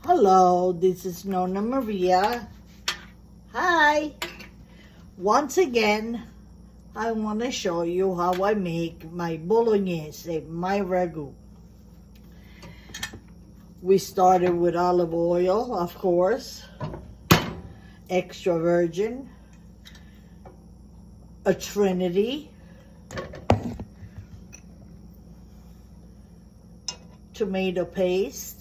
Hello, this is Nona Maria. Hi. Once again, I want to show you how I make my bolognese, my ragu. We started with olive oil, of course, extra virgin, a trinity, tomato paste,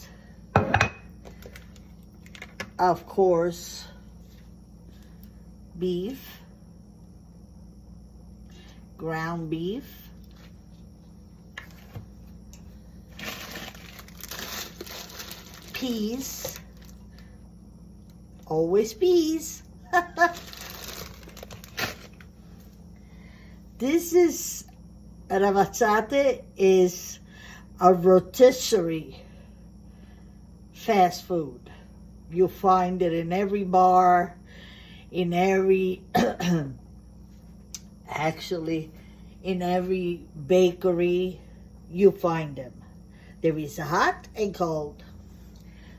of course, beef, ground beef, peas, always peas. This is, ravazzate is a rotisserie fast food. You find it in every bar, in every, actually, in every bakery, you find them. There is hot and cold,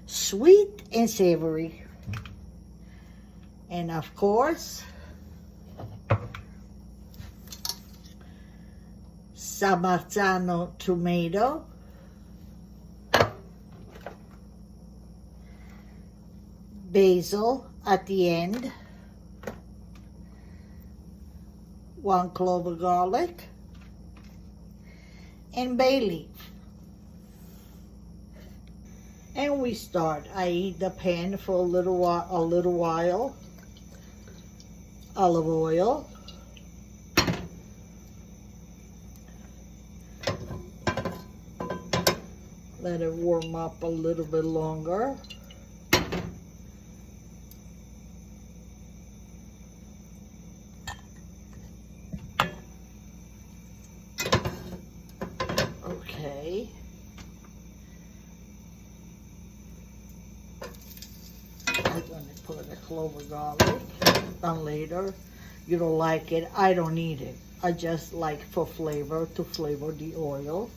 sweet and savory, and of course, Samarzano tomato, basil at the end, 1 clove of garlic, and bay leaf. And we start. I heat the pan for a little while. Olive oil. Let it warm up a little bit longer. Okay. I'm going to put a clove of garlic on later. You don't like it, I don't need it. I just like for flavor, to flavor the oil.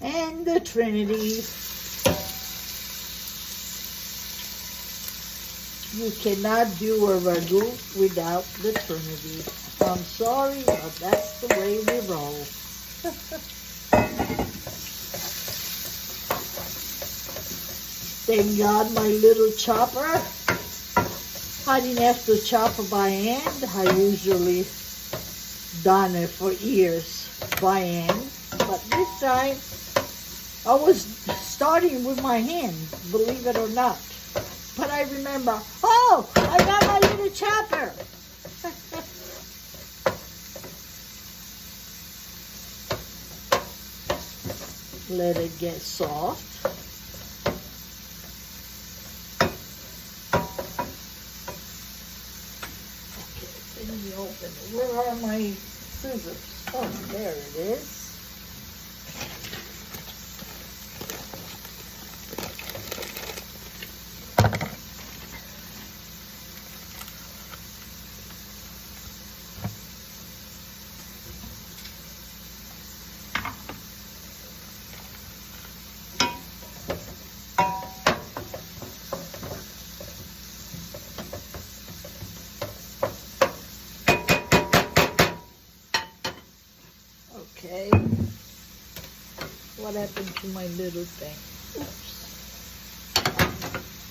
And the trinity. You cannot do a ragu without the trinity. I'm sorry, but that's the way we roll. Thank God my little chopper. I didn't have to chop it by hand. I usually done it for years by hand. But this time, I was starting with my hand, believe it or not. But I remember, oh, I got my little chopper. Let it get soft. Okay, let me open it. Where are my scissors? Oh, there it is. Okay, what happened to my little thing? Oops.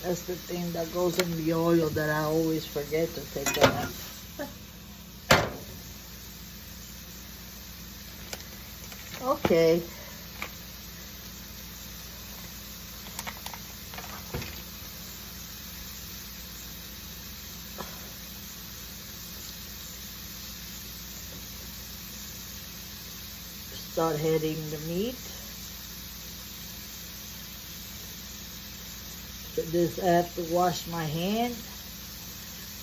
That's the thing that goes in the oil that I always forget to take off. Okay. Start heading the meat. So this, I have to wash my hand.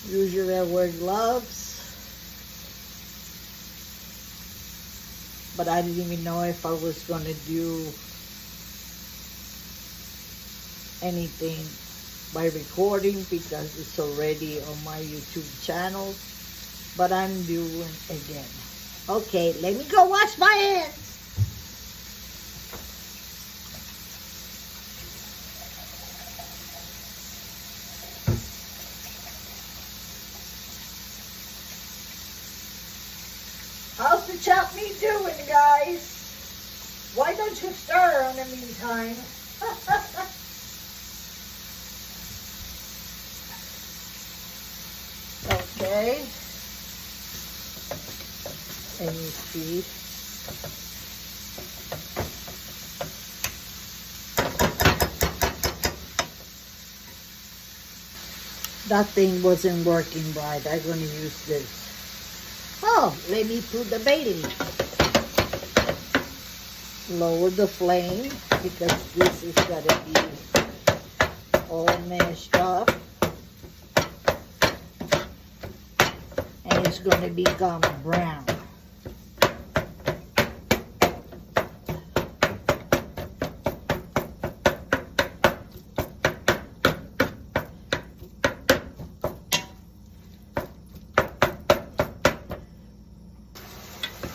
Usually I wear gloves. But I didn't even know if I was going to do anything by recording because it's already on my YouTube channel. But I'm doing again. Okay, let me go wash my hands. chutney doing, guys? Why don't you stir in the meantime? Okay. And you see, that thing wasn't working right. I'm going to use this. Oh, let me put the bay leaf. Lower the flame because this is going to be all mashed up. And it's going to become brown.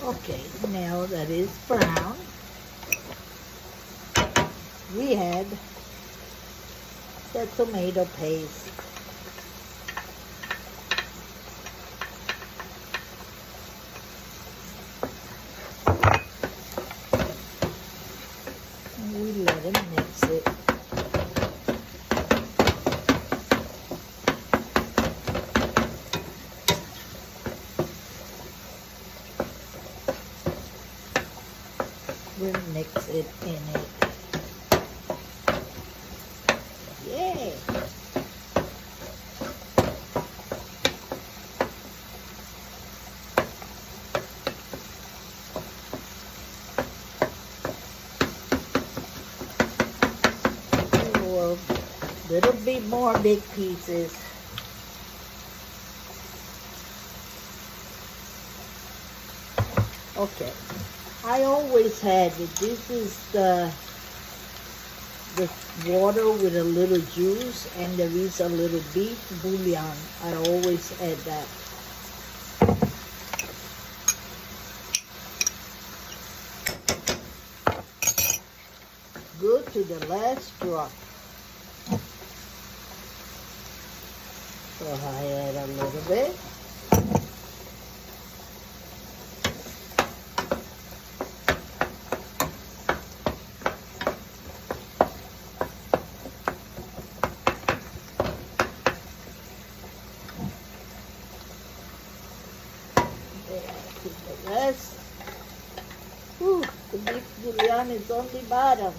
Okay, now that is brown, we add the tomato paste. And we let it mix it. We mix it in it. Yay! Oh, a little bit more big pieces. Okay. I always had it. This is the water with a little juice, and there is a little beef bouillon. I always add that. Good to the last drop. So I add a little bit. The rest. Ooh, the beef bouillon is on the bottom.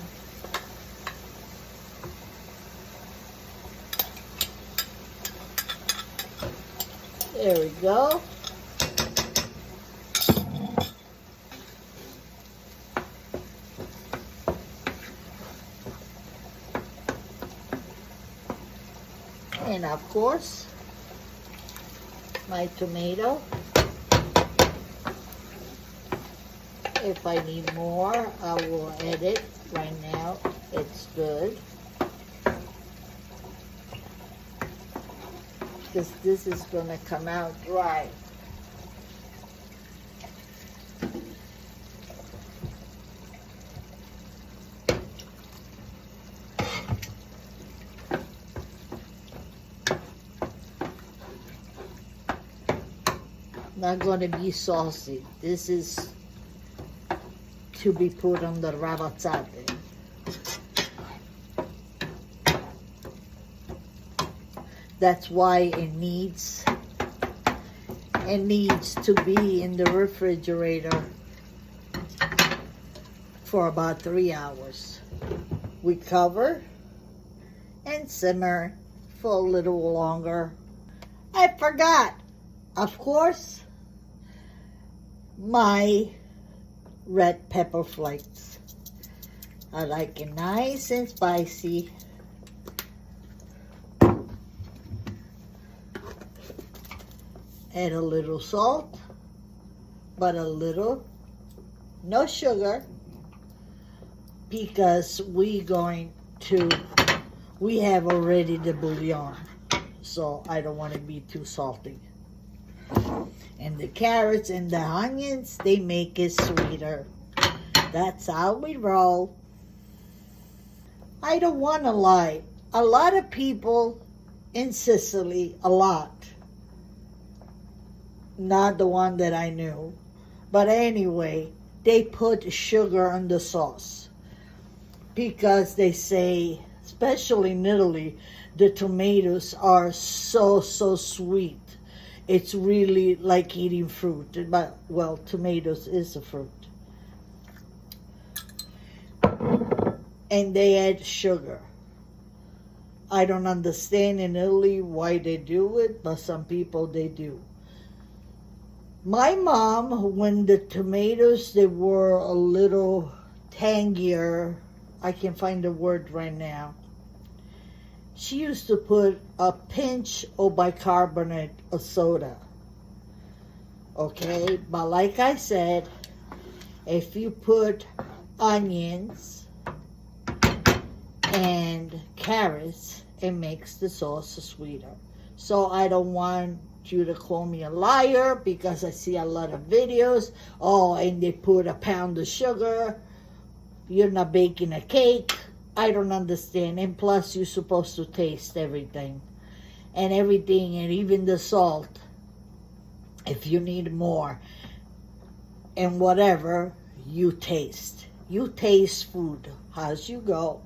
There we go. And of course, my tomato. If I need more, I will add it. Right now, it's good. Because this is going to come out dry. Not going to be saucy. This is to be put on the ravazzate. That's why it needs to be in the refrigerator for about 3 hours. We cover and simmer for a little longer. I forgot, of course, my red pepper flakes. I like it nice and spicy. Add a little salt, but a little, no sugar, because we have already the bouillon, so I don't want to be too salty. And the carrots and the onions, they make it sweeter. That's how we roll. I don't want to lie. A lot of people in Sicily, not the one that I knew, But anyway, they put sugar on the sauce because they say, especially in Italy, the tomatoes are so sweet. It's really like eating fruit. But, well, tomatoes is a fruit. And they add sugar. I don't understand in Italy why they do it, but some people they do. My mom, when the tomatoes, they were a little tangier, I can find the word right now, she used to put a pinch of bicarbonate of soda. Okay, but like I said, if you put onions and carrots, it makes the sauce sweeter. So I don't want you to call me a liar, because I see a lot of videos. Oh, and they put a pound of sugar. You're not baking a cake. I don't understand. And plus, you're supposed to taste everything. And everything, and even the salt, if you need more. And whatever, you taste. You taste food as you go.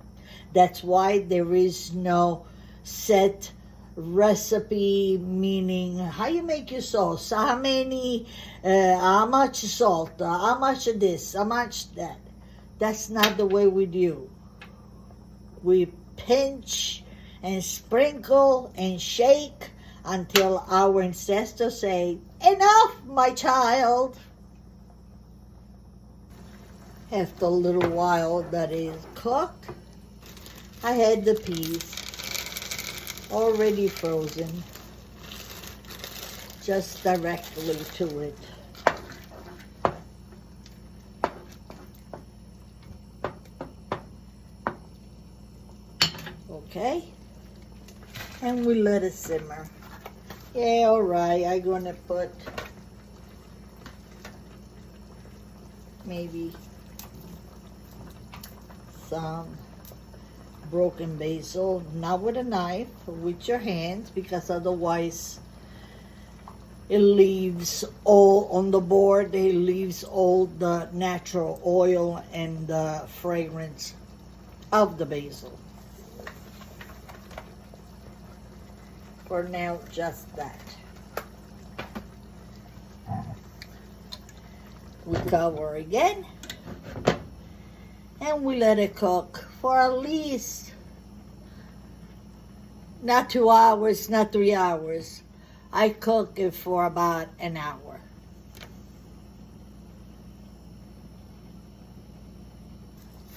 That's why there is no set recipe, meaning how you make your sauce, how much salt, how much of this, how much that. That's not the way we do. We pinch and sprinkle and shake until our ancestors say, enough, my child. After a little while that is cooked, I had the peas already frozen, just directly to it. Okay, and we let it simmer. Yeah, all right, I'm gonna put maybe some broken basil, not with a knife, with your hands, because otherwise it leaves all on the board. It leaves all the natural oil and the fragrance of the basil. For now, just that. We cover again, and we let it cook for at least, not 2 hours, not 3 hours. I cook it for about an hour.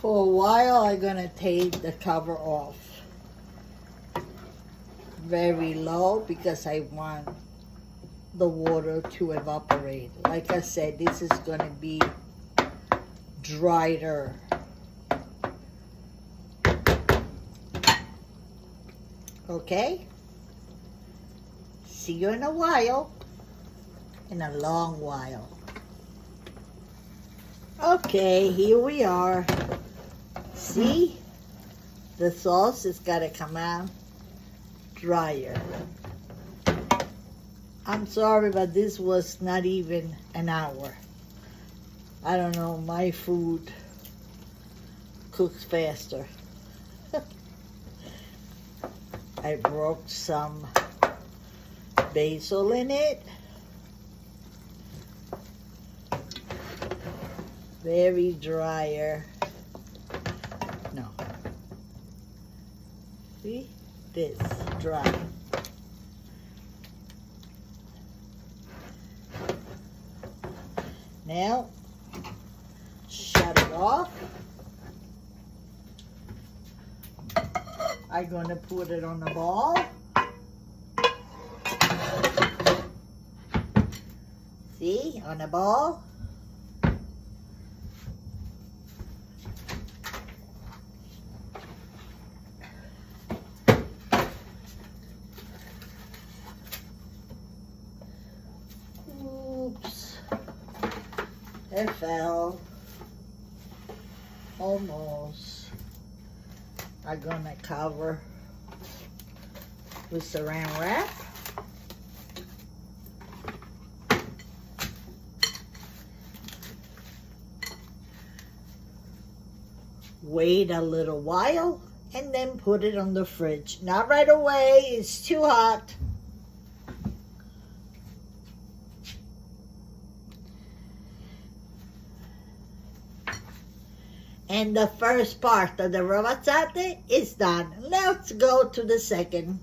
For a while, I'm gonna take the cover off. Very low, because I want the water to evaporate. Like I said, this is gonna be drier. Okay? See you in a while. In a long while. Okay, here we are. See? The sauce has got to come out drier. I'm sorry, but this was not even an hour. I don't know, my food cooks faster. I broke some basil in it. Very drier. No. See? This, dry. Now, shut it off. I'm going to put it on a ball. See, on a ball. Oops, it fell. Almost. I'm gonna cover with saran wrap. Wait a little while and then put it on the fridge. Not right away, it's too hot. And the first part of the romazzate is done. Let's go to the second.